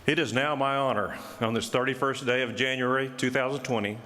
It is now my honor on this 31st day of January 2020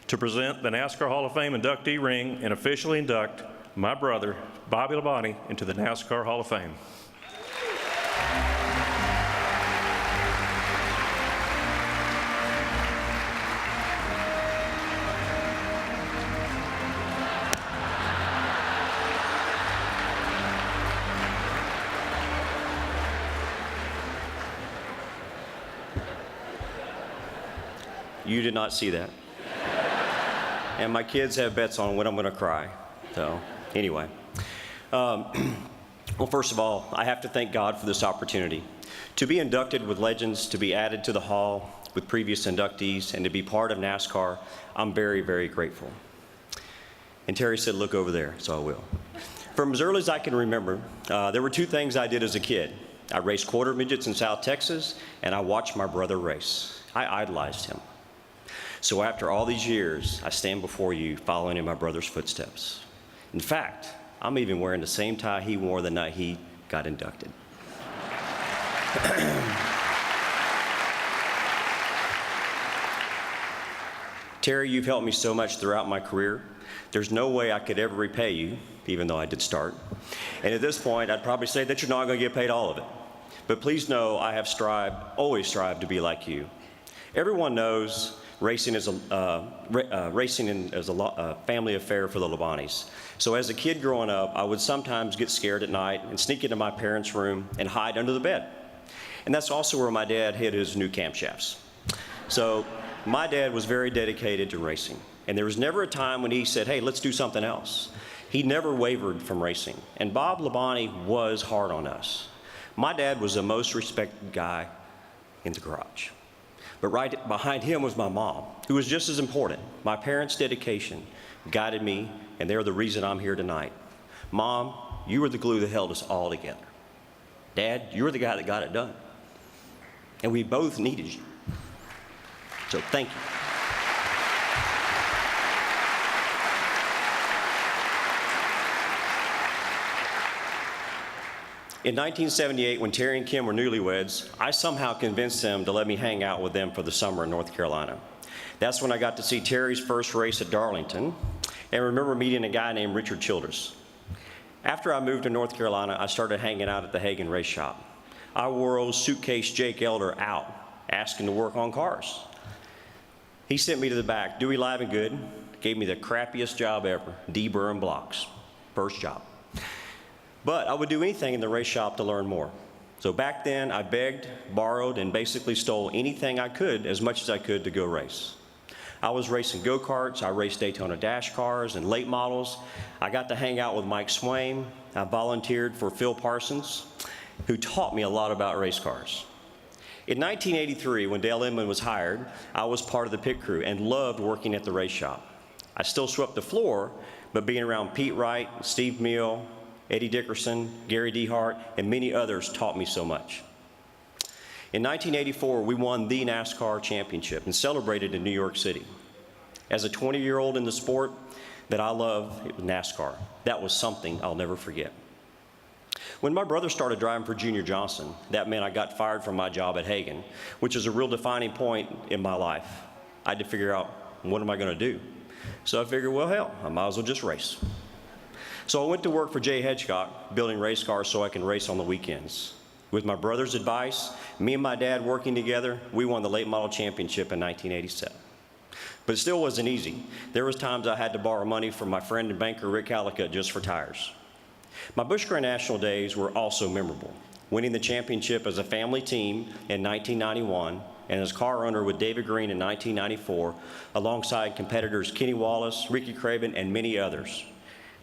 to present the NASCAR Hall of Fame inductee ring and officially induct my brother, Bobby Labonte, into the NASCAR Hall of Fame. You did not see that. And my kids have bets on when I'm going to cry. So, anyway. Well, first of all, I have to thank God for this opportunity. To be inducted with legends, to be added to the hall with previous inductees, and to be part of NASCAR, I'm very, very grateful. And Terry said, look over there, so I will. From as early as I can remember, there were two things I did as a kid. I raced quarter midgets in South Texas, and I watched my brother race. I idolized him. So after all these years, I stand before you following in my brother's footsteps. In fact, I'm even wearing the same tie he wore the night he got inducted. Terry, you've helped me so much throughout my career. There's no way I could ever repay you, even though I did start. And at this point, I'd probably say that you're not going to get paid all of it. But please know I have always strived to be like you. Everyone knows racing is a family affair for the Labontes. So as a kid growing up, I would sometimes get scared at night and sneak into my parents' room and hide under the bed. And that's also where my dad hid his new camshafts. So my dad was very dedicated to racing. And there was never a time when he said, hey, let's do something else. He never wavered from racing. And Bob Labonte was hard on us. My dad was the most respected guy in the garage. But right behind him was my mom, who was just as important. My parents' dedication guided me, and they're the reason I'm here tonight. Mom, you were the glue that held us all together. Dad, you were the guy that got it done. And we both needed you. So thank you. In 1978, when Terry and Kim were newlyweds, I somehow convinced them to let me hang out with them for the summer in North Carolina. That's when I got to see Terry's first race at Darlington, and remember meeting a guy named Richard Childress. After I moved to North Carolina, I started hanging out at the Hagen race shop. I wore old suitcase Jake Elder out, asking to work on cars. He sent me to the back, Dewey Live and Good, gave me the crappiest job ever, deburring blocks, first job. But I would do anything in the race shop to learn more. So back then, I begged, borrowed, and basically stole anything I could, as much as I could, to go race. I was racing go-karts, I raced Daytona dash cars and late models. I got to hang out with Mike Swain. I volunteered for Phil Parsons, who taught me a lot about race cars. In 1983, when Dale Inman was hired, I was part of the pit crew and loved working at the race shop. I still swept the floor, but being around Pete Wright, Steve Meal, Eddie Dickerson, Gary DeHart, and many others taught me so much. In 1984, we won the NASCAR championship and celebrated in New York City. As a 20-year-old in the sport that I love, it was NASCAR. That was something I'll never forget. When my brother started driving for Junior Johnson, that meant I got fired from my job at Hagen, which is a real defining point in my life. I had to figure out, what am I going to do? So I figured, well, hell, I might as well just race. So I went to work for Jay Hedgecock, building race cars so I can race on the weekends. With my brother's advice, me and my dad working together, we won the late model championship in 1987. But it still wasn't easy. There was times I had to borrow money from my friend and banker Rick Hallicutt just for tires. My Busch Grand National days were also memorable, winning the championship as a family team in 1991 and as car owner with David Green in 1994, alongside competitors Kenny Wallace, Ricky Craven, and many others.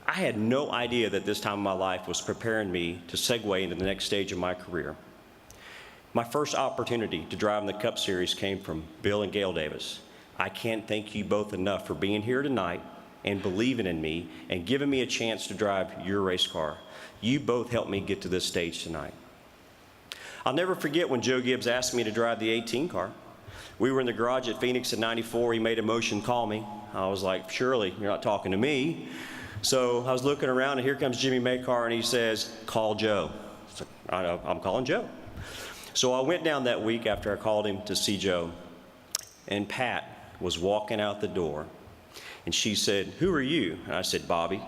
I had no idea that this time of my life was preparing me to segue into the next stage of my career. My first opportunity to drive in the Cup Series came from Bill and Gail Davis. I can't thank you both enough for being here tonight and believing in me and giving me a chance to drive your race car. You both helped me get to this stage tonight. I'll never forget when Joe Gibbs asked me to drive the 18 car. We were in the garage at Phoenix in '94. He made a motion, call me. I was like, surely you're not talking to me. So I was looking around, and here comes Jimmy Maycar, and he says, call Joe. So I'm calling Joe. So I went down that week after I called him to see Joe, and Pat was walking out the door, and she said, "Who are you?" And I said, "Bobby."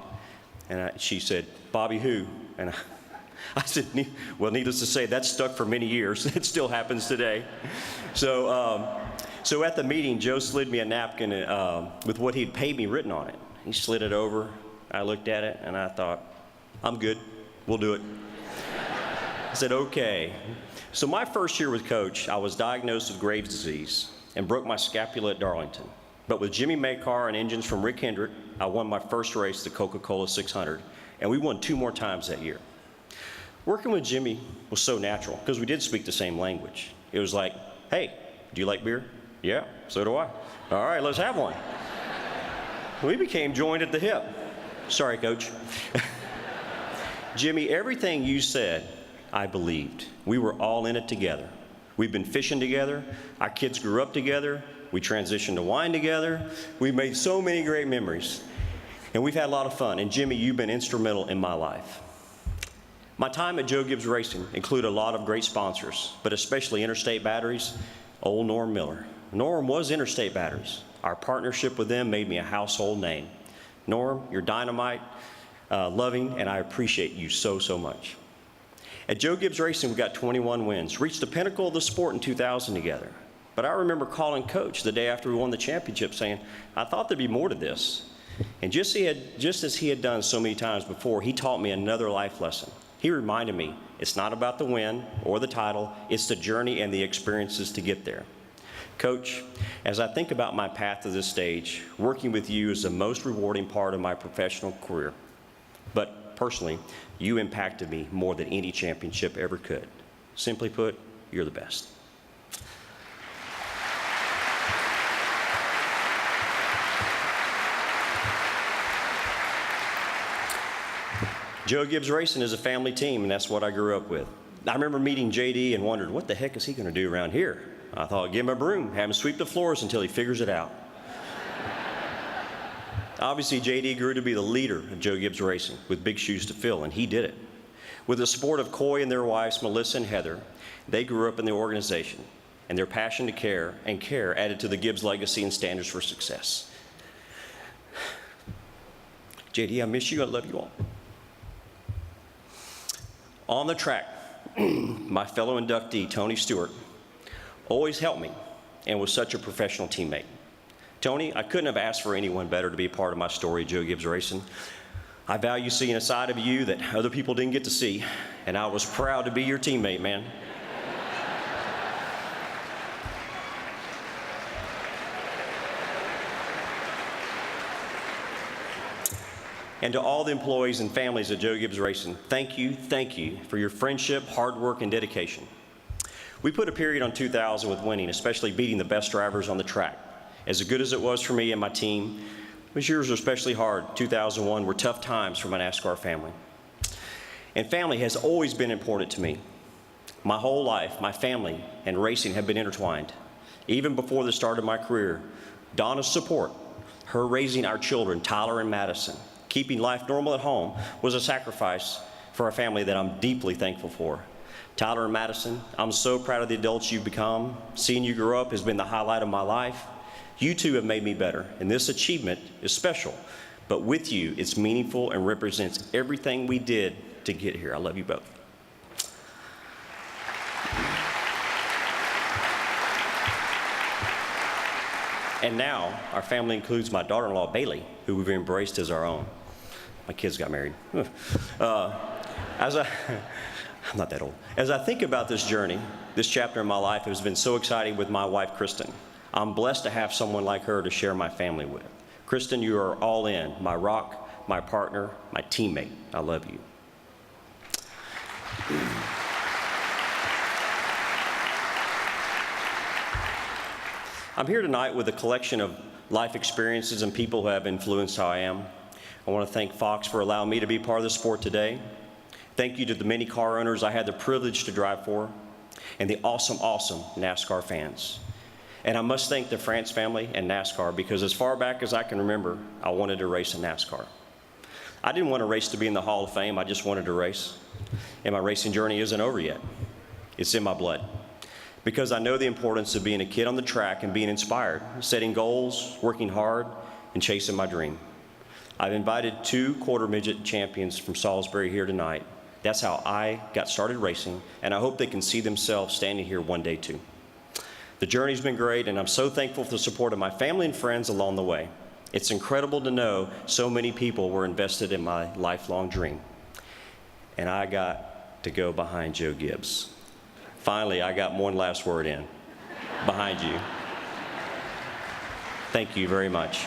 And she said, "Bobby who?" And I said, well, needless to say, that stuck for many years. It still happens today. So at the meeting, Joe slid me a napkin with what he'd paid me written on it. He slid it over. I looked at it, and I thought, I'm good. We'll do it. I said, okay. So my first year with Coach, I was diagnosed with Graves' disease and broke my scapula at Darlington. But with Jimmy Maycar and engines from Rick Hendrick, I won my first race, the Coca-Cola 600, and we won 2 more times that year. Working with Jimmy was so natural because we did speak the same language. It was like, hey, do you like beer? Yeah, so do I. All right, let's have one. We became joined at the hip. Sorry, Coach. Jimmy, everything you said, I believed. We were all in it together. We've been fishing together. Our kids grew up together. We transitioned to wine together. We made so many great memories. And we've had a lot of fun. And Jimmy, you've been instrumental in my life. My time at Joe Gibbs Racing included a lot of great sponsors, but especially Interstate Batteries, old Norm Miller. Norm was Interstate Batteries. Our partnership with them made me a household name. Norm, you're dynamite, loving, and I appreciate you so, so much. At Joe Gibbs Racing, we got 21 wins, reached the pinnacle of the sport in 2000 together. But I remember calling Coach the day after we won the championship saying, I thought there'd be more to this. And just as he had done so many times before, he taught me another life lesson. He reminded me, it's not about the win or the title, it's the journey and the experiences to get there. Coach, as I think about my path to this stage, working with you is the most rewarding part of my professional career. But personally, you impacted me more than any championship ever could. Simply put, you're the best. Joe Gibbs Racing is a family team, and that's what I grew up with. I remember meeting JD and wondered, what the heck is he going to do around here? I thought, give him a broom, have him sweep the floors until he figures it out. Obviously, JD grew to be the leader of Joe Gibbs Racing with big shoes to fill, and he did it. With the support of Coy and their wives, Melissa and Heather, they grew up in the organization, and their passion to care and care added to the Gibbs legacy and standards for success. JD, I miss you. I love you all. On the track, my fellow inductee, Tony Stewart, always helped me and was such a professional teammate. Tony, I couldn't have asked for anyone better to be a part of my story at Joe Gibbs Racing. I value seeing a side of you that other people didn't get to see, and I was proud to be your teammate, man. And to all the employees and families at Joe Gibbs Racing, thank you for your friendship, hard work, and dedication. We put a period on 2000 with winning, especially beating the best drivers on the track. As good as it was for me and my team, those years were especially hard. 2001 were tough times for my NASCAR family. And family has always been important to me. My whole life, my family and racing have been intertwined. Even before the start of my career, Donna's support, her raising our children, Tyler and Madison, keeping life normal at home was a sacrifice for a family that I'm deeply thankful for. Tyler and Madison, I'm so proud of the adults you've become. Seeing you grow up has been the highlight of my life. You two have made me better, and this achievement is special. But with you, it's meaningful and represents everything we did to get here. I love you both. And now, our family includes my daughter-in-law, Bailey, who we've embraced as our own. My kids got married. I'm not that old. As I think about this journey, this chapter in my life has been so exciting with my wife, Kristen. I'm blessed to have someone like her to share my family with. Kristen, you are all in, my rock, my partner, my teammate. I love you. I'm here tonight with a collection of life experiences and people who have influenced how I am. I want to thank Fox for allowing me to be part of the sport today. Thank you to the many car owners I had the privilege to drive for, and the awesome NASCAR fans. And I must thank the France family and NASCAR, because as far back as I can remember, I wanted to race in NASCAR. I didn't want to race to be in the Hall of Fame, I just wanted to race. And my racing journey isn't over yet. It's in my blood. because I know the importance of being a kid on the track and being inspired, setting goals, working hard, and chasing my dream. I've invited 2 quarter midget champions from Salisbury here tonight. That's how I got started racing, and I hope they can see themselves standing here one day too. The journey's been great, and I'm so thankful for the support of my family and friends along the way. It's incredible to know so many people were invested in my lifelong dream. And I got to go behind Joe Gibbs. Finally, I got one last word in. Behind you. Thank you very much.